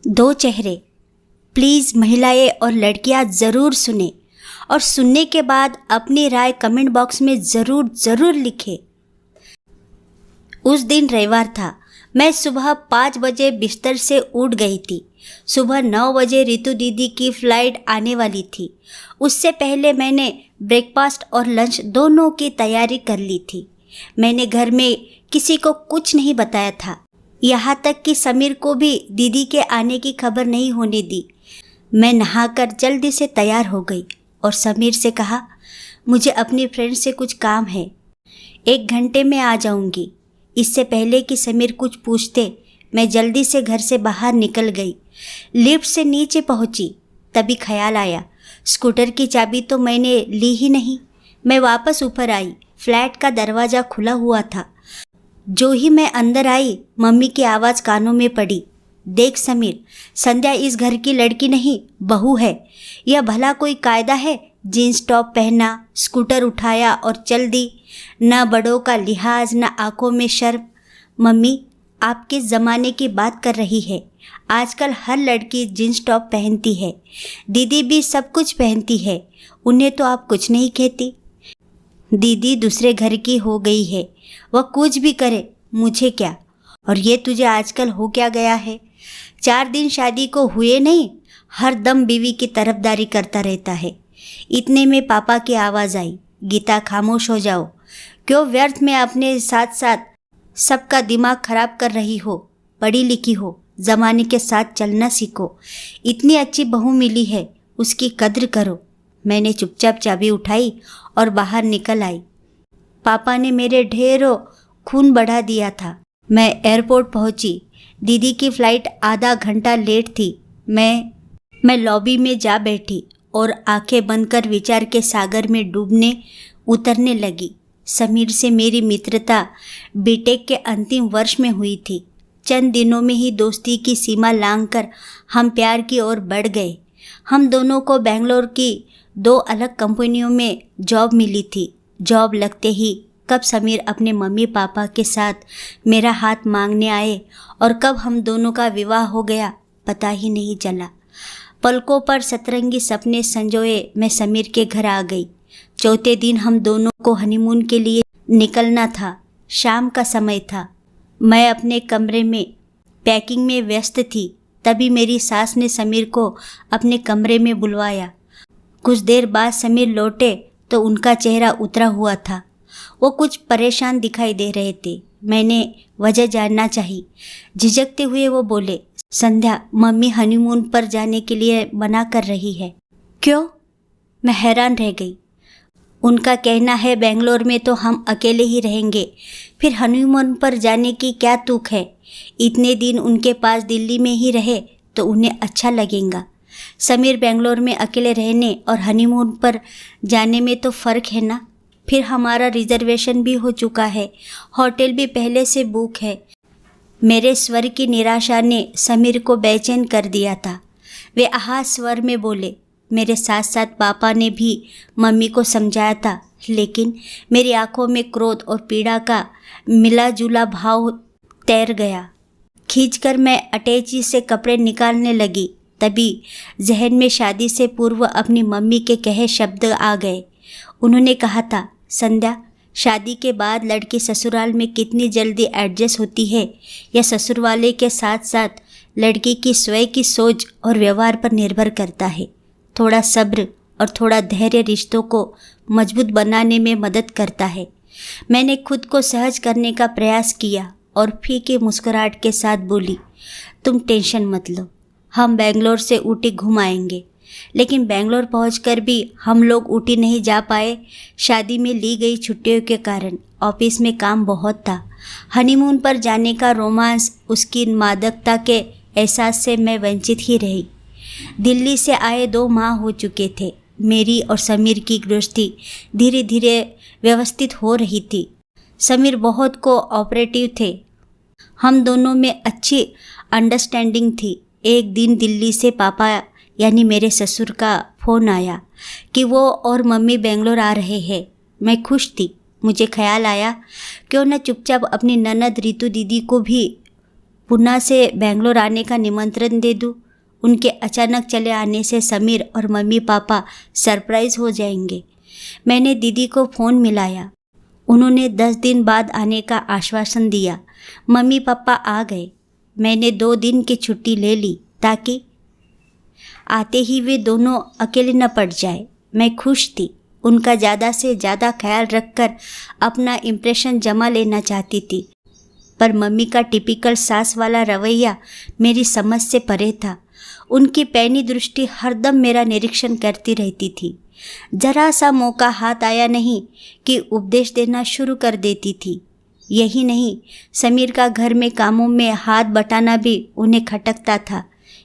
दो चेहरे। प्लीज़ महिलाएं और लड़कियां ज़रूर सुने और सुनने के बाद अपनी राय कमेंट बॉक्स में ज़रूर लिखें। उस दिन रविवार था। मैं सुबह 5 बजे बिस्तर से उठ गई थी। सुबह 9 बजे रितु दीदी की फ़्लाइट आने वाली थी। उससे पहले मैंने ब्रेकफास्ट और लंच दोनों की तैयारी कर ली थी। मैंने घर में किसी को कुछ नहीं बताया था, यहाँ तक कि समीर को भी दीदी के आने की खबर नहीं होने दी। मैं नहाकर जल्दी से तैयार हो गई और समीर से कहा, मुझे अपनी फ्रेंड से कुछ काम है, 1 घंटे में आ जाऊंगी। इससे पहले कि समीर कुछ पूछते, मैं जल्दी से घर से बाहर निकल गई। लिफ्ट से नीचे पहुंची, तभी ख्याल आया स्कूटर की चाबी तो मैंने ली ही नहीं। मैं वापस ऊपर आई। फ्लैट का दरवाज़ा खुला हुआ था। जो ही मैं अंदर आई, मम्मी की आवाज़ कानों में पड़ी, देख समीर, संध्या इस घर की लड़की नहीं, बहू है। यह भला कोई कायदा है? जीन्स टॉप पहना, स्कूटर उठाया और चल दी। न बड़ों का लिहाज, न आंखों में शर्म। मम्मी, आप किस ज़माने की बात कर रही है? आजकल हर लड़की जीन्स टॉप पहनती है, दीदी भी सब कुछ पहनती है, उन्हें तो आप कुछ नहीं कहती। दीदी दूसरे घर की हो गई है, वह कुछ भी करे, मुझे क्या। और ये तुझे आजकल हो क्या गया है? 4 दिन शादी को हुए नहीं, हर दम बीवी की तरफदारी करता रहता है। इतने में पापा की आवाज़ आई, गीता खामोश हो जाओ, क्यों व्यर्थ में अपने साथ साथ सबका दिमाग खराब कर रही हो? पढ़ी लिखी हो, ज़माने के साथ चलना सीखो। इतनी अच्छी बहू मिली है, उसकी कद्र करो। मैंने चुपचाप चाबी उठाई और बाहर निकल आई। पापा ने मेरे ढेरों खून बढ़ा दिया था। मैं एयरपोर्ट पहुंची। दीदी की फ़्लाइट आधा घंटा लेट थी। मैं लॉबी में जा बैठी और आंखें बंद कर विचार के सागर में डूबने उतरने लगी। समीर से मेरी मित्रता बीटेक के अंतिम वर्ष में हुई थी। चंद दिनों में ही दोस्ती की सीमा लांघकर हम प्यार की ओर बढ़ गए। हम दोनों को बेंगलोर की 2 अलग कंपनियों में जॉब मिली थी। जॉब लगते ही कब समीर अपने मम्मी पापा के साथ मेरा हाथ मांगने आए और कब हम दोनों का विवाह हो गया, पता ही नहीं चला। पलकों पर सतरंगी सपने संजोए मैं समीर के घर आ गई। चौथे दिन हम दोनों को हनीमून के लिए निकलना था। शाम का समय था। मैं अपने कमरे में पैकिंग में व्यस्त थी। तभी मेरी सास ने समीर को अपने कमरे में बुलवाया। कुछ देर बाद समीर लौटे तो उनका चेहरा उतरा हुआ था। वो कुछ परेशान दिखाई दे रहे थे। मैंने वजह जानना चाही। झिझकते हुए वो बोले, संध्या, मम्मी हनीमून पर जाने के लिए मना कर रही है। क्यों? मैं हैरान रह गई। उनका कहना है बेंगलोर में तो हम अकेले ही रहेंगे, फिर हनीमून पर जाने की क्या तुक है? इतने दिन उनके पास दिल्ली में ही रहे तो उन्हें अच्छा लगेगा। समीर बेंगलोर में अकेले रहने और हनीमून पर जाने में तो फ़र्क है ना। फिर हमारा रिजर्वेशन भी हो चुका है, होटल भी पहले से बुक है। मेरे स्वर की निराशा ने समीर को बेचैन कर दिया था। वे आहा स्वर में बोले। मेरे साथ साथ पापा ने भी मम्मी को समझाया था, लेकिन मेरी आंखों में क्रोध और पीड़ा का मिला जुला भाव तैर गया। खींचकर मैं अटैची से कपड़े निकालने लगी। तभी जहन में शादी से पूर्व अपनी मम्मी के कहे शब्द आ गए। उन्होंने कहा था, संध्या, शादी के बाद लड़की ससुराल में कितनी जल्दी एडजस्ट होती है, यह ससुर वाले के साथ साथ लड़की की स्वयं की सोच और व्यवहार पर निर्भर करता है। थोड़ा सब्र और थोड़ा धैर्य रिश्तों को मजबूत बनाने में मदद करता है। मैंने खुद को सहज करने का प्रयास किया और फीकी मुस्कुराहट के साथ बोली, तुम टेंशन मत लो, हम बेंगलोर से ऊटी घूम आएंगे। लेकिन बेंगलोर पहुंचकर भी हम लोग ऊटी नहीं जा पाए। शादी में ली गई छुट्टियों के कारण ऑफिस में काम बहुत था। हनीमून पर जाने का रोमांस, उसकी मादकता के एहसास से मैं वंचित ही रही। दिल्ली से आए 2 माह हो चुके थे। मेरी और समीर की गृहस्थी धीरे धीरे व्यवस्थित हो रही थी। समीर बहुत कोऑपरेटिव थे। हम दोनों में अच्छी अंडरस्टैंडिंग थी। एक दिन दिल्ली से पापा यानी मेरे ससुर का फ़ोन आया कि वो और मम्मी बेंगलोर आ रहे हैं। मैं खुश थी। मुझे ख्याल आया, क्यों न चुपचाप अपनी ननद रितु दीदी को भी पुणे से बेंगलोर आने का निमंत्रण दे दूँ? उनके अचानक चले आने से समीर और मम्मी पापा सरप्राइज़ हो जाएंगे। मैंने दीदी को फ़ोन मिलाया। उन्होंने 10 दिन बाद आने का आश्वासन दिया। मम्मी पापा आ गए। मैंने 2 दिन की छुट्टी ले ली ताकि आते ही वे दोनों अकेले न पड़ जाए। मैं खुश थी। उनका ज़्यादा से ज़्यादा ख्याल रखकर अपना इम्प्रेशन जमा लेना चाहती थी, पर मम्मी का टिपिकल सास वाला रवैया मेरी समझ से परे था। उनकी पैनी दृष्टि हरदम मेरा निरीक्षण करती रहती थी। जरा सा मौका हाथ आया नहीं कि उपदेश देना शुरू कर देती थी। यही नहीं, समीर का घर में कामों में हाथ बटाना भी उन्हें खटकता था।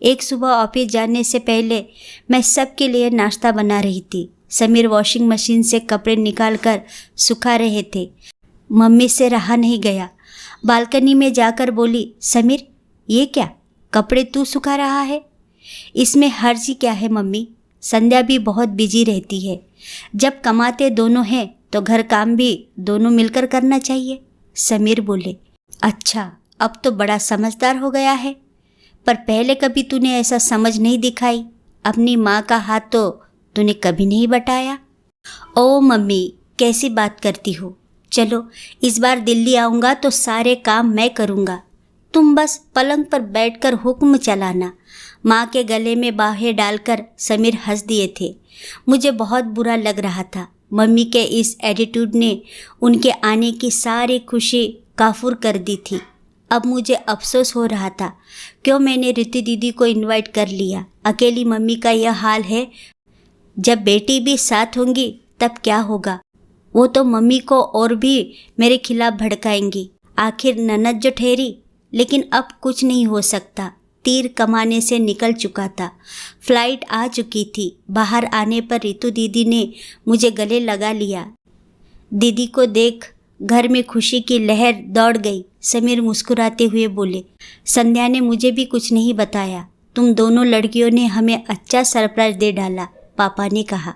एक सुबह ऑफिस जाने से पहले मैं सबके लिए नाश्ता बना रही थी। समीर वॉशिंग मशीन से कपड़े निकालकर सुखा रहे थे। मम्मी से रहा नहीं गया। बालकनी में जाकर बोली, समीर ये क्या, कपड़े तू सुखा रहा है? इसमें हर्ज क्या है मम्मी? संध्या भी बहुत बिजी रहती है। जब कमाते दोनों हैं तो घर काम भी दोनों मिलकर करना चाहिए। समीर बोले, अच्छा अब तो बड़ा समझदार हो गया है, पर पहले कभी तूने ऐसा समझ नहीं दिखाई। अपनी माँ का हाथ तो तूने कभी नहीं बटाया। ओ मम्मी कैसी बात करती हो। चलो इस बार दिल्ली आऊँगा तो सारे काम मैं करूँगा, तुम बस पलंग पर बैठकर हुक्म चलाना। माँ के गले में बाहें डालकर समीर हंस दिए थे। मुझे बहुत बुरा लग रहा था। मम्मी के इस एटीट्यूड ने उनके आने की सारी खुशी काफूर कर दी थी। अब मुझे अफसोस हो रहा था, क्यों मैंने रितु दीदी को इनवाइट कर लिया। अकेली मम्मी का यह हाल है, जब बेटी भी साथ होंगी तब क्या होगा। वो तो मम्मी को और भी मेरे खिलाफ भड़काएंगी। आखिर ननद जो ठहरी, लेकिन अब कुछ नहीं हो सकता। तीर कमाने से निकल चुका था। फ्लाइट आ चुकी थी। बाहर आने पर रितु दीदी ने मुझे गले लगा लिया। दीदी को देख घर में खुशी की लहर दौड़ गई। समीर मुस्कुराते हुए बोले, संध्या ने मुझे भी कुछ नहीं बताया। तुम दोनों लड़कियों ने हमें अच्छा सरप्राइज दे डाला, पापा ने कहा।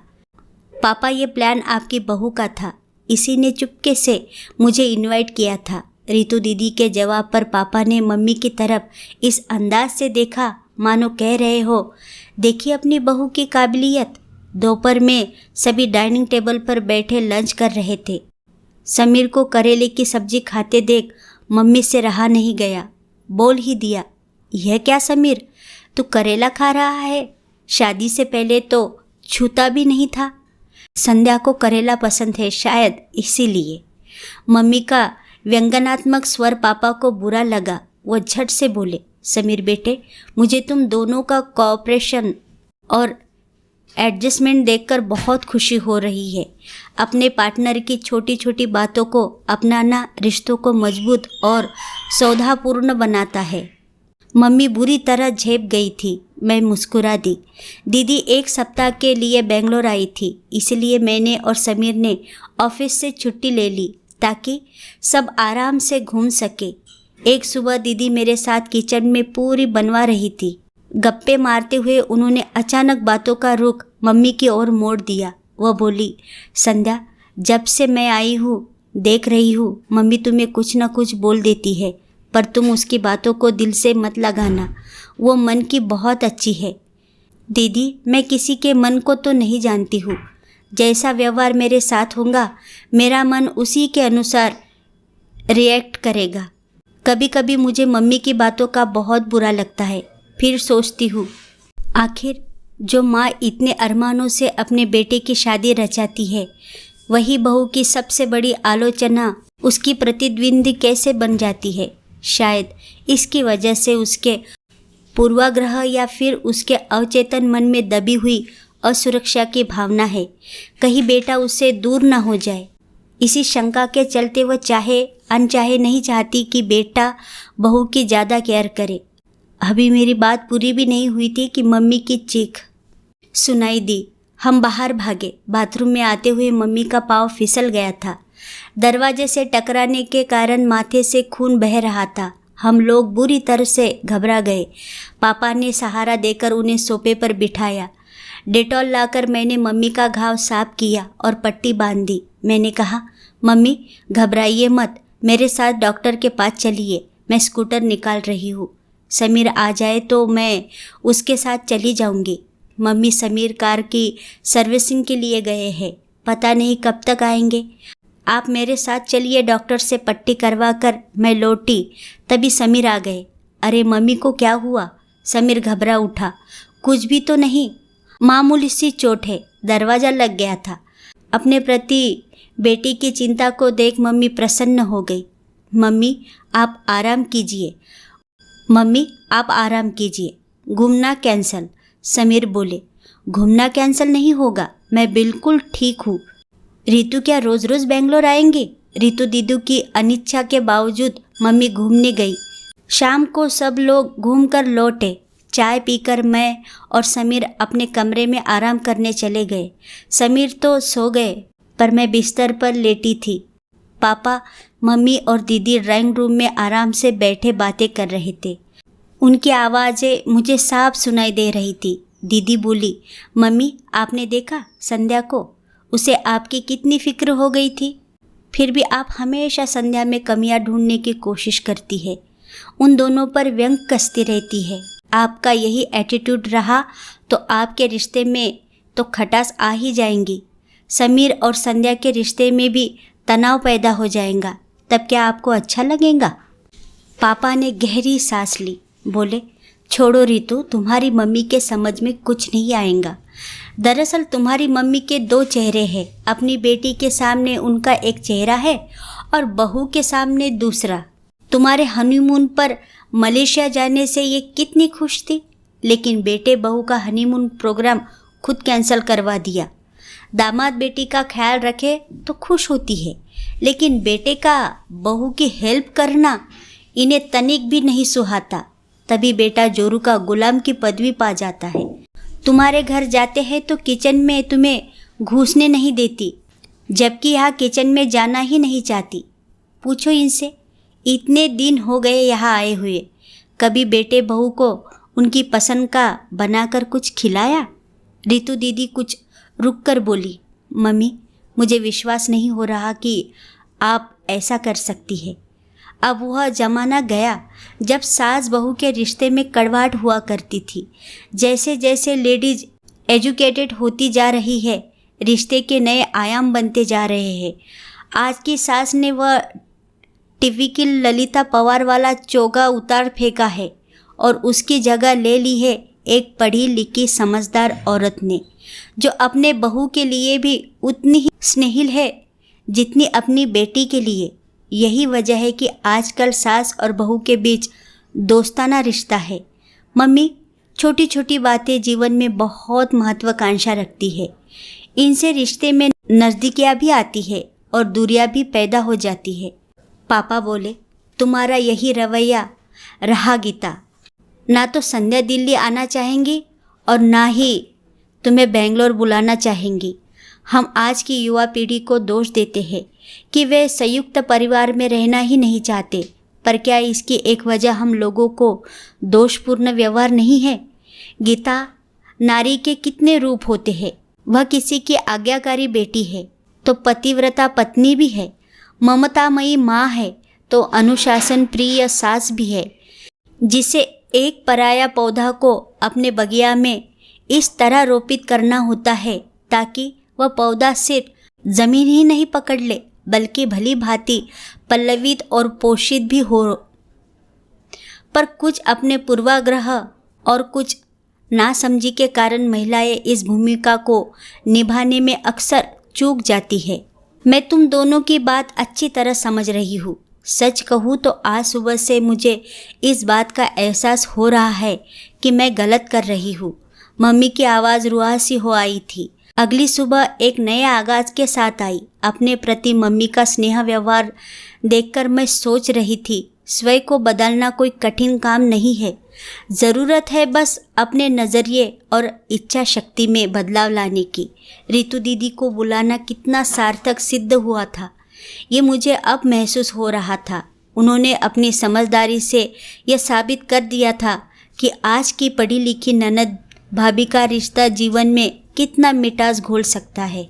पापा ये प्लान आपकी बहू का था, इसी ने चुपके से मुझे इनवाइट किया था। रितु दीदी के जवाब पर पापा ने मम्मी की तरफ इस अंदाज से देखा मानो कह रहे हो, देखिए अपनी बहू की काबिलियत। दोपहर में सभी डाइनिंग टेबल पर बैठे लंच कर रहे थे। समीर को करेले की सब्जी खाते देख मम्मी से रहा नहीं गया। बोल ही दिया, यह क्या समीर, तू करेला खा रहा है? शादी से पहले तो छूता भी नहीं था। संध्या को करेला पसंद है, शायद इसीलिए। मम्मी का व्यंग्यात्मक स्वर पापा को बुरा लगा। वो झट से बोले, समीर बेटे, मुझे तुम दोनों का कोऑपरेशन और एडजस्टमेंट देखकर बहुत खुशी हो रही है। अपने पार्टनर की छोटी छोटी बातों को अपनाना रिश्तों को मजबूत और सौहार्दपूर्ण बनाता है। मम्मी बुरी तरह झेप गई थी। मैं मुस्कुरा दी। दीदी 1 सप्ताह के लिए बेंगलोर आई थी, इसलिए मैंने और समीर ने ऑफिस से छुट्टी ले ली ताकि सब आराम से घूम सके। एक सुबह दीदी मेरे साथ किचन में पूरी बनवा रही थी। गप्पे मारते हुए उन्होंने अचानक बातों का रुख मम्मी की ओर मोड़ दिया। वह बोली, संध्या, जब से मैं आई हूँ देख रही हूँ मम्मी तुम्हें कुछ न कुछ बोल देती है, पर तुम उसकी बातों को दिल से मत लगाना। वो मन की बहुत अच्छी है। दीदी, मैं किसी के मन को तो नहीं जानती हूँ। जैसा व्यवहार मेरे साथ होगा मेरा मन उसी के अनुसार रिएक्ट करेगा। कभी कभी मुझे मम्मी की बातों का बहुत बुरा लगता है। फिर सोचती हूँ, आखिर जो माँ इतने अरमानों से अपने बेटे की शादी रचाती है, वही बहू की सबसे बड़ी आलोचना उसकी प्रतिद्वंदी कैसे बन जाती है। शायद इसकी वजह से उसके पूर्वाग्रह या फिर उसके अवचेतन मन में दबी हुई असुरक्षा की भावना है। कहीं बेटा उससे दूर न हो जाए, इसी शंका के चलते वह चाहे अनचाहे नहीं चाहती कि बेटा बहू की ज़्यादा केयर करे। अभी मेरी बात पूरी भी नहीं हुई थी कि मम्मी की चीख सुनाई दी। हम बाहर भागे। बाथरूम में आते हुए मम्मी का पाँव फिसल गया था। दरवाजे से टकराने के कारण माथे से खून बह रहा था। हम लोग बुरी तरह से घबरा गए। पापा ने सहारा देकर उन्हें सोफे पर बिठाया। डेटॉल लाकर मैंने मम्मी का घाव साफ किया और पट्टी बांध दी। मैंने कहा, मम्मी घबराइए मत, मेरे साथ डॉक्टर के पास चलिए। मैं स्कूटर निकाल रही हूँ। समीर आ जाए तो मैं उसके साथ चली जाऊँगी। मम्मी समीर कार की सर्विसिंग के लिए गए हैं, पता नहीं कब तक आएंगे। आप मेरे साथ चलिए, डॉक्टर से पट्टी करवा कर मैं लौटी तभी समीर आ गए। अरे मम्मी को क्या हुआ? समीर घबरा उठा। कुछ भी तो नहीं, मामूली सी चोट है, दरवाज़ा लग गया था। अपने प्रति बेटी की चिंता को देख मम्मी प्रसन्न हो गई। मम्मी आप आराम कीजिए, मम्मी आप आराम कीजिए, घूमना कैंसल। समीर बोले, घूमना कैंसल नहीं होगा, मैं बिल्कुल ठीक हूँ। रितु क्या रोज़ रोज़ बेंगलोर आएंगी? रितु दीदू की अनिच्छा के बावजूद मम्मी घूमने गई। शाम को सब लोग घूमकर लौटे। चाय पीकर मैं और समीर अपने कमरे में आराम करने चले गए। समीर तो सो गए पर मैं बिस्तर पर लेटी थी। पापा, मम्मी और दीदी ड्राइंग रूम में आराम से बैठे बातें कर रहे थे। उनकी आवाज़ें मुझे साफ सुनाई दे रही थी। दीदी बोली, मम्मी आपने देखा संध्या को? उसे आपकी कितनी फिक्र हो गई थी। फिर भी आप हमेशा संध्या में कमियां ढूंढने की कोशिश करती है, उन दोनों पर व्यंग कसती रहती है। आपका यही एटीट्यूड रहा तो आपके रिश्ते में तो खटास आ ही जाएंगी। समीर और संध्या के रिश्ते में भी तनाव पैदा हो जाएगा, तब क्या आपको अच्छा लगेगा? पापा ने गहरी सांस ली, बोले, छोड़ो रितु, तुम्हारी मम्मी के समझ में कुछ नहीं आएगा। दरअसल तुम्हारी मम्मी के दो चेहरे हैं। अपनी बेटी के सामने उनका एक चेहरा है और बहू के सामने दूसरा। तुम्हारे हनीमून पर मलेशिया जाने से ये कितनी खुश थी, लेकिन बेटे बहू का हनीमून प्रोग्राम खुद कैंसिल करवा दिया। दामाद बेटी का ख्याल रखे तो खुश होती है, लेकिन बेटे का बहू की हेल्प करना इन्हें तनिक भी नहीं सुहाता। तभी बेटा जोरू का गुलाम की पदवी पा जाता है। तुम्हारे घर जाते हैं तो किचन में तुम्हें घुसने नहीं देती, जबकि यहाँ किचन में जाना ही नहीं चाहती। पूछो इनसे, इतने दिन हो गए यहाँ आए हुए, कभी बेटे बहू को उनकी पसंद का बनाकर कुछ खिलाया? रितु दीदी कुछ रुक कर बोली, मम्मी मुझे विश्वास नहीं हो रहा कि आप ऐसा कर सकती है। अब वह ज़माना गया जब सास बहू के रिश्ते में कड़वाहट हुआ करती थी। जैसे जैसे लेडीज एजुकेटेड होती जा रही है, रिश्ते के नए आयाम बनते जा रहे हैं। आज की सास ने वह टिपिकल ललिता पवार वाला चोगा उतार फेंका है और उसकी जगह ले ली है एक पढ़ी लिखी समझदार औरत ने, जो अपने बहू के लिए भी उतनी ही स्नेहिल है जितनी अपनी बेटी के लिए। यही वजह है कि आजकल सास और बहू के बीच दोस्ताना रिश्ता है। मम्मी, छोटी छोटी बातें जीवन में बहुत महत्वाकांक्षा रखती है। इनसे रिश्ते में नज़दीकियाँ भी आती है और दूरियाँ भी पैदा हो जाती है। पापा बोले, तुम्हारा यही रवैया रहा गीता। ना तो संध्या दिल्ली आना चाहेंगी और ना ही तुम्हें बेंगलोर बुलाना चाहेंगी। हम आज की युवा पीढ़ी को दोष देते हैं कि वे संयुक्त परिवार में रहना ही नहीं चाहते, पर क्या इसकी एक वजह हम लोगों को दोषपूर्ण व्यवहार नहीं है? गीता, नारी के कितने रूप होते हैं। वह किसी की आज्ञाकारी बेटी है तो पतिव्रता पत्नी भी है, ममतामयी माँ है तो अनुशासन प्रिय सास भी है। जिसे एक पराया पौधा को अपने बगिया में इस तरह रोपित करना होता है ताकि वह पौधा सिर्फ जमीन ही नहीं पकड़ ले, बल्कि भली भांति पल्लवित और पोषित भी हो। पर कुछ अपने पूर्वाग्रह और कुछ नासमझी के कारण महिलाएं इस भूमिका को निभाने में अक्सर चूक जाती है। मैं तुम दोनों की बात अच्छी तरह समझ रही हूँ। सच कहूँ तो आज सुबह से मुझे इस बात का एहसास हो रहा है कि मैं गलत कर रही हूँ। मम्मी की आवाज़ रुआसी हो आई थी। अगली सुबह एक नए आगाज के साथ आई। अपने प्रति मम्मी का स्नेह व्यवहार देखकर मैं सोच रही थी, स्वयं को बदलना कोई कठिन काम नहीं है। ज़रूरत है बस अपने नज़रिए और इच्छा शक्ति में बदलाव लाने की। रितु दीदी को बुलाना कितना सार्थक सिद्ध हुआ था, ये मुझे अब महसूस हो रहा था। उन्होंने अपनी समझदारी से यह साबित कर दिया था कि आज की पढ़ी लिखी ननद भाभी का रिश्ता जीवन में कितना मिठास घोल सकता है।